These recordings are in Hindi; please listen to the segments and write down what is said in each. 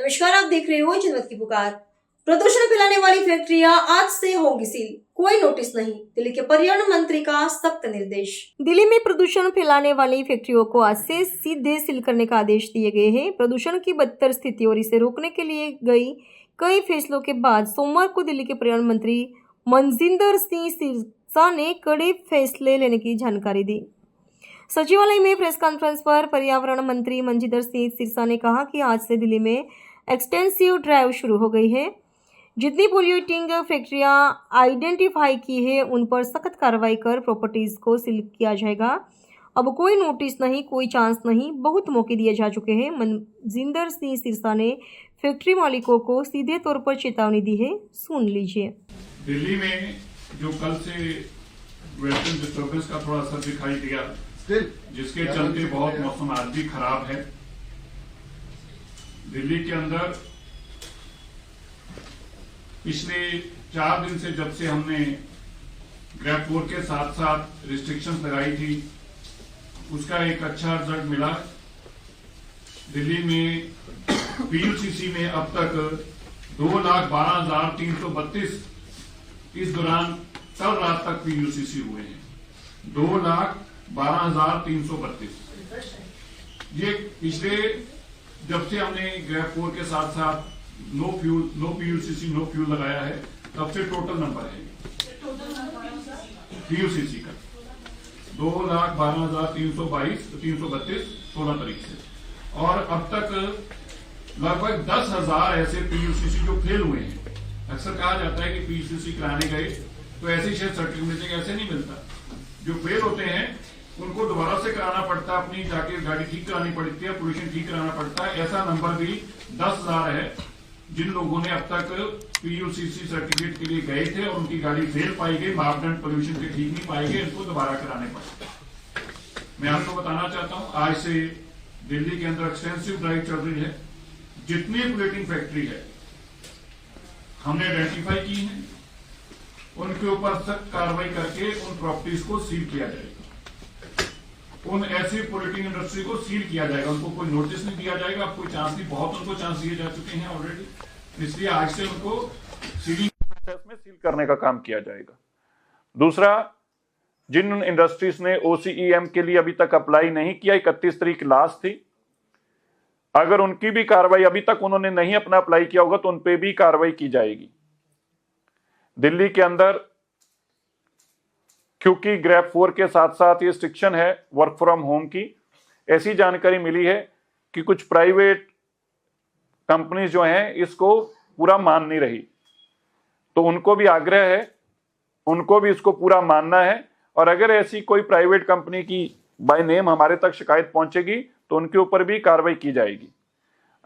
नमस्कार, आप देख रहे हो जनमत की पुकार। प्रदूषण फैलाने वाली फैक्ट्रियां आज से होंगी सील, कोई नोटिस नहीं। दिल्ली के पर्यावरण मंत्री का सख्त निर्देश। दिल्ली में प्रदूषण फैलाने वाली फैक्ट्रियों को आज से सीधे सील करने का आदेश दिए गए हैं। प्रदूषण की बदतर स्थिति और इसे रोकने के लिए गई कई फैसलों के बाद सोमवार को दिल्ली के पर्यावरण मंत्री मनजिंदर सिंह सिरसा ने कड़े फैसले लेने की जानकारी दी। सचिवालय में प्रेस कॉन्फ्रेंस पर पर्यावरण मंत्री मनजिंदर सिंह सिरसा ने कहा कि आज से दिल्ली में एक्सटेंसिव ड्राइव शुरू हो गई है। जितनी पोल्यूटिंग फैक्ट्रियां आइडेंटिफाई की है उन पर सख्त कार्रवाई कर प्रॉपर्टीज को सील किया जाएगा। अब कोई नोटिस नहीं, कोई चांस नहीं, बहुत मौके दिए जा चुके हैं। मनजिंदर सिंह सिरसा ने फैक्ट्री मालिकों को सीधे तौर पर चेतावनी दी है, सुन लीजिए। दिल्ली में जो कल से वेस्टर्न डिस्टर्बेंस का थोड़ा असर दिखाई दिया, जिसके चलते बहुत मौसम आज भी खराब है। दिल्ली के अंदर पिछले 4 दिन से जब से हमने ग्रैप 4 के साथ साथ रिस्ट्रिक्शंस लगाई थी, उसका एक अच्छा रिजल्ट मिला। दिल्ली में पीयूसीसी में अब तक 2,12,332 इस दौरान कल रात तक पीयूसीसी हुए हैं। 2,12,332। ये पिछले जब से हमने ग्रैप 4 के साथ साथ नो पीयूसीसी नो फ्यूल लगाया है, तब से टोटल नंबर है पीयूसीसी का 2,12,332 16 तारीख से। और अब तक लगभग 10,000 ऐसे पीयूसीसी जो फेल हुए हैं। अक्सर कहा जाता है कि पीयूसीसी कराने गए तो ऐसे शायद सर्टिफिकेट मिलते, ऐसे नहीं मिलता। जो फेल होते हैं उनको दोबारा से कराना पड़ता है, अपनी जाके गाड़ी ठीक करानी पड़ती है, पोल्यूशन ठीक कराना पड़ता है। ऐसा नंबर भी 10,000 है जिन लोगों ने अब तक पीयूसीसी सर्टिफिकेट के लिए गए थे और उनकी गाड़ी फेल पाई गई, मापदंड पोल्यूशन के ठीक नहीं पाए गए, इनको दोबारा कराने पड़ते। मैं आपको बताना चाहता हूं, आज से दिल्ली के अंदर एक्सटेंसिव ड्राइव चल रही है। जितनी पोल्यूटिंग फैक्ट्री है हमने आइडेंटिफाई की है, उनके ऊपर सख्त कार्रवाई करके उन प्रॉपर्टीज को सील किया जाएगा। उन ऐसी पोल्यूटिंग इंडस्ट्री को सील किया जाएगा, उनको कोई नोटिस नहीं दिया जाएगा। अब कोई चांस नहीं, बहुत उनको चांस दिए जा चुके हैं ऑलरेडी, इसलिए आज से उनको सीलिंग प्रोसेस में सील करने का काम किया जाएगा। दूसरा, जिन इंडस्ट्रीज ने ओसीईएम के लिए अभी तक अप्लाई नहीं किया, 31 तारीख लास्ट थी, अगर उनकी भी कार्रवाई अभी तक उन्होंने नहीं अपना अप्लाई किया होगा तो उन पे भी कार्रवाई की जाएगी। दिल्ली के अंदर क्योंकि ग्रैप 4 के साथ साथ ये रिस्ट्रिक्शन है वर्क फ्रॉम होम की, ऐसी जानकारी मिली है कि कुछ प्राइवेट कंपनीज जो हैं इसको पूरा मान नहीं रही, तो उनको भी आग्रह है, उनको भी इसको पूरा मानना है। और अगर ऐसी कोई प्राइवेट कंपनी की बाय नेम हमारे तक शिकायत पहुंचेगी तो उनके ऊपर भी कार्रवाई की जाएगी।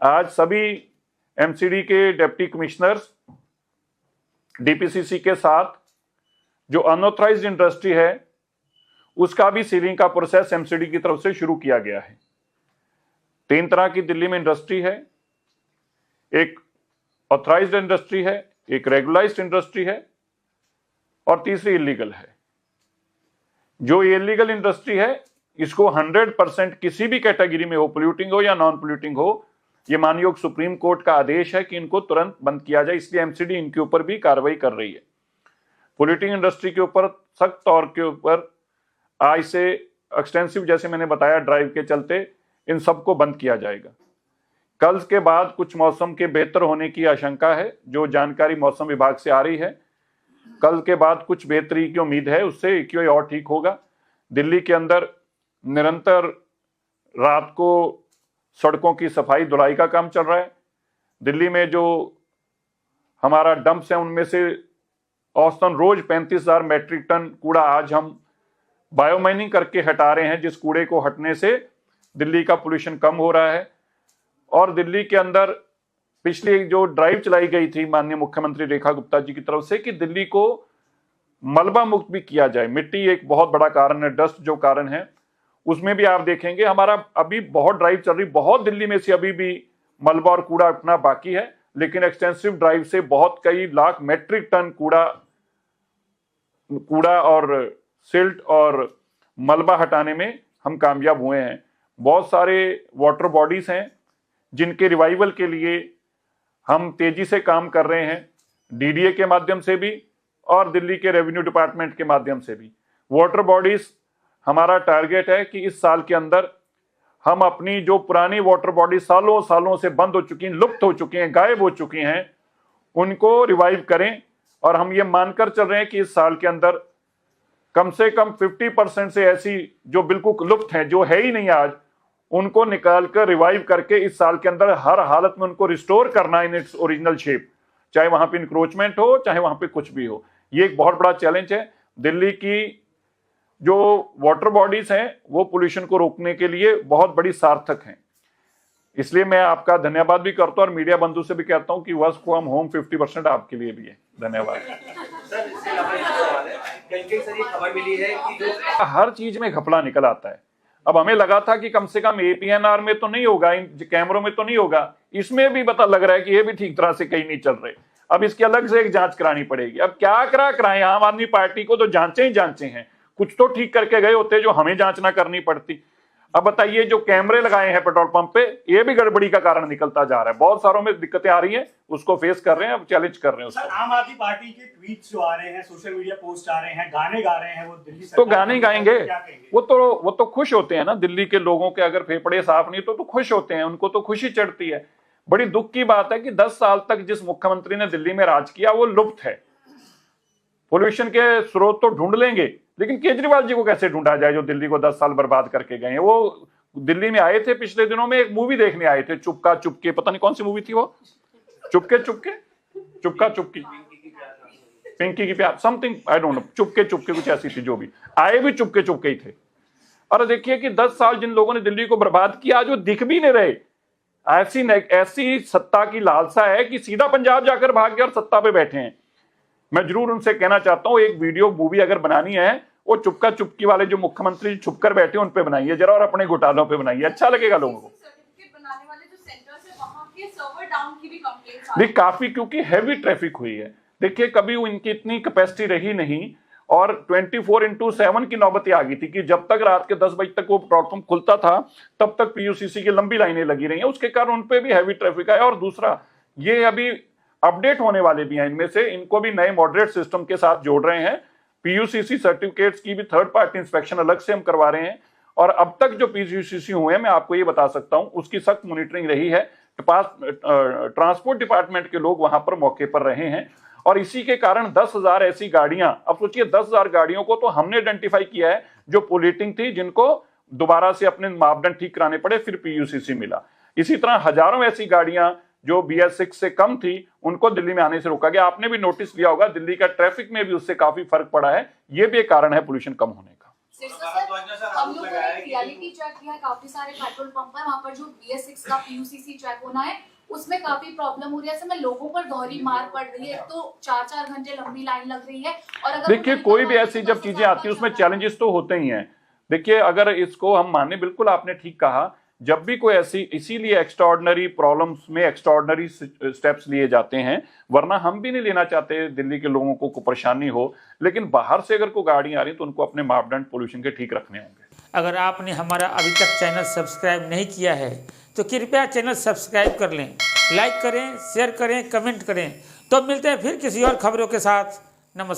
आज सभी एमसीडी के डिप्टी कमिश्नर्स डीपीसीसी के साथ जो अनऑथराइज्ड इंडस्ट्री है उसका भी सीलिंग का प्रोसेस एमसीडी की तरफ से शुरू किया गया है। 3 तरह की दिल्ली में इंडस्ट्री है, एक ऑथराइज्ड इंडस्ट्री है, एक रेगुलाइज्ड इंडस्ट्री है और तीसरी इलीगल है। जो इलीगल इंडस्ट्री है इसको 100% किसी भी कैटेगरी में हो, पोल्यूटिंग हो या नॉन पोल्यूटिंग हो, ये मानयोग सुप्रीम कोर्ट का आदेश है कि इनको तुरंत बंद किया जाए, इसलिए एमसीडी इनके ऊपर भी कार्रवाई कर रही है। पोल्यूटिंग इंडस्ट्री के ऊपर सख्त तौर के ऊपर आज से एक्सटेंसिव, जैसे मैंने बताया, ड्राइव के चलते इन सबको बंद किया जाएगा। कल के बाद कुछ मौसम के बेहतर होने की आशंका है, जो जानकारी मौसम विभाग से आ रही है। कल के बाद कुछ बेहतरी की उम्मीद है, उससे एक्यूआई और ठीक होगा। दिल्ली के अंदर निरंतर रात को सड़कों की सफाई धुलाई का काम चल रहा है। दिल्ली में जो हमारा डंप्स है उनमें से औसतन रोज 35,000 मैट्रिक टन कूड़ा आज हम बायोमाइनिंग करके हटा रहे हैं, जिस कूड़े को हटने से दिल्ली का पोल्यूशन कम हो रहा है। और दिल्ली के अंदर पिछली जो ड्राइव चलाई गई थी माननीय मुख्यमंत्री रेखा गुप्ता जी की तरफ से कि दिल्ली को मलबा मुक्त भी किया जाए, मिट्टी एक बहुत बड़ा कारण है, डस्ट जो कारण है, उसमें भी आप देखेंगे हमारा अभी बहुत ड्राइव चल रही, बहुत दिल्ली में से अभी भी मलबा और कूड़ा उठना बाकी है, लेकिन एक्सटेंसिव ड्राइव से बहुत कई लाख मैट्रिक टन कूड़ा और सिल्ट और मलबा हटाने में हम कामयाब हुए हैं। बहुत सारे वाटर बॉडीज हैं जिनके रिवाइवल के लिए हम तेजी से काम कर रहे हैं, डीडीए के माध्यम से भी और दिल्ली के रेवेन्यू डिपार्टमेंट के माध्यम से भी। वाटर बॉडीज, हमारा टारगेट है कि इस साल के अंदर हम अपनी जो पुरानी वाटर बॉडी सालों सालों से बंद हो चुकी हैं, लुप्त हो चुकी हैं, गायब हो चुकी हैं, उनको रिवाइव करें। और हम ये मानकर चल रहे हैं कि इस साल के अंदर कम से कम 50% से ऐसी जो बिल्कुल लुप्त हैं, जो है ही नहीं आज, उनको निकाल कर रिवाइव करके इस साल के अंदर हर हालत में उनको रिस्टोर करना इन इट्स ओरिजिनल शेप, चाहे वहां पे इंक्रोचमेंट हो, चाहे वहां पे कुछ भी हो। ये एक बहुत बड़ा चैलेंज है। दिल्ली की जो वाटर बॉडीज हैं वो पोल्यूशन को रोकने के लिए बहुत बड़ी सार्थक हैं। इसलिए मैं आपका धन्यवाद भी करता हूं और मीडिया बंधु से भी कहता हूं कि वर्क फ्रॉम होम 50% आपके लिए भी है। धन्यवाद। सर, इसके अलावा एक सवाल है, कहीं सर ये खबर मिली है कि जो हर चीज में घपला निकल आता है। अब हमें लगा था कि कम से कम एपीएनआर में तो नहीं होगा, इन कैमरों में तो नहीं होगा, इसमें भी पता लग रहा है कि ये भी ठीक तरह से कहीं नहीं चल रहे। अब इसकी अलग से एक जांच करानी पड़ेगी। अब क्या कराएं, आम आदमी पार्टी को तो जांचे ही जांचे हैं, कुछ तो ठीक करके गए होते जो हमें जांच ना करनी पड़ती। अब बताइए, जो कैमरे लगाए हैं पेट्रोल पंप पे, ये भी गड़बड़ी का कारण निकलता जा रहा है। बहुत सारों में दिक्कतें आ रही हैं, उसको फेस कर रहे हैं, अब चैलेंज कर रहे हैं उसको। सर, आम आदमी पार्टी के ट्वीट्स जो आ रहे हैं, सोशल मीडिया पोस्ट आ रहे हैं, गाने गा रहे हैं, वो दिल्ली सरकार तो गाने गाएंगे, क्या कहेंगे? वो तो खुश होते हैं ना। दिल्ली के लोगों के अगर फेफड़े साफ नहीं तो खुश होते हैं, उनको तो खुशी चढ़ती है। बड़ी दुख की बात है कि 10 साल तक जिस मुख्यमंत्री ने दिल्ली में राज किया वो लुप्त है। पोल्यूशन के स्रोत तो ढूंढ लेंगे, लेकिन केजरीवाल जी को कैसे ढूंढा जाए जो दिल्ली को 10 साल बर्बाद करके गए हैं। वो दिल्ली में आए थे पिछले दिनों में, एक मूवी देखने आए थे, चुपका चुपके, पता नहीं कौन सी मूवी थी वो, चुपका चुपकी, पिंकी की प्यार, something I don't know, Chupke Chupke कुछ ऐसी थी। जो भी आए भी चुपके चुपके ही थे। और देखिए कि 10 साल जिन लोगों ने दिल्ली को बर्बाद किया, आज वो दिख भी नहीं रहे। ऐसी सत्ता की लालसा है कि सीधा पंजाब जाकर भाग गए और सत्ता पे बैठे हैं। मैं जरूर उनसे कहना चाहता हूं, एक वीडियो मूवी अगर बनानी है, वो चुपका चुपकी वाले जो मुख्यमंत्री छुपकर बैठे उन पे बनाइए जरा, और अपने घोटालों पे बनाइए, अच्छा लगेगा लोगों को। बनाने वाले जो सेंटर्स है वहां के सर्वर डाउन की भी कंप्लेंट्स आ नहीं, काफी, क्योंकि हैवी ट्रैफिक हुई है। देखिए, कभी इनकी इतनी कैपेसिटी रही नहीं, और 24/7 की नौबत आ गई थी कि जब तक रात के 10 बजे तक वो पेट्रोल पंप खुलता था, तब तक पीयूसीसी की लंबी लाइनें लगी रही हैं। उसके कारण उन पे भी हैवी ट्रैफिक आया। और दूसरा, ये अभी अपडेट होने वाले भी हैं, इनमें से इनको भी नए मॉडरेट सिस्टम के साथ जोड़ रहे हैं। पीयूसीसी सर्टिफिकेट्स की भी थर्ड पार्टी इंस्पेक्शन अलग से हम करवा रहे हैं। और अब तक जो पीयूसीसी हुए हैं, मैं आपको ये बता सकता हूं, उसकी सख्त मॉनिटरिंग रही है। ट्रांसपोर्ट डिपार्टमेंट के लोग वहां पर मौके पर रहे हैं, और इसी के कारण 10,000 ऐसी गाड़ियां, अब सोचिए 10,000 गाड़ियों को तो हमने आइडेंटिफाई किया है जो पोल्यूटिंग थी, जिनको दोबारा से अपने मापदंड ठीक कराने पड़े, फिर पीयूसीसी मिला। इसी तरह हजारों ऐसी गाड़ियां जो BS6 से कम थी, उनको दिल्ली में आने से रोका गया। आपने भी नोटिस लिया होगा, दिल्ली का ट्रैफिक में भी उससे काफी फर्क पड़ा है। ये भी एक कारण है पोल्यूशन कम होने का। हम लोगों ने रियलिटी चेक किया, काफी सारे पेट्रोल पंप पर, वहां पर जो BS6 का पीयूसीसी चेक होना है उसमें काफी प्रॉब्लम हो रही है। समय लोगों पर दोहरी मार पड़ रही है, तो 4-4 घंटे लंबी लाइन लग रही है। और अगर देखिए, कोई भी ऐसी जब चीजें आती हैं उसमें चैलेंजेस तो होते ही हैं। देखिए, अगर इसको हम माने, बिल्कुल आपने ठीक कहा, जब भी कोई ऐसी, इसीलिए एक्स्ट्राऑर्डिनरी प्रॉब्लम्स में एक्स्ट्राऑर्डिनरी स्टेप्स लिए जाते हैं, वरना हम भी नहीं लेना चाहते दिल्ली के लोगों को परेशानी हो। लेकिन बाहर से अगर कोई गाड़ियां आ रही तो उनको अपने मापदंड पोल्यूशन के ठीक रखने होंगे। अगर आपने हमारा अभी तक चैनल सब्सक्राइब नहीं किया है तो कृपया चैनल सब्सक्राइब कर लें, लाइक करें, शेयर करें, कमेंट करें। तो मिलते हैं फिर किसी और खबरों के साथ। नमस्कार।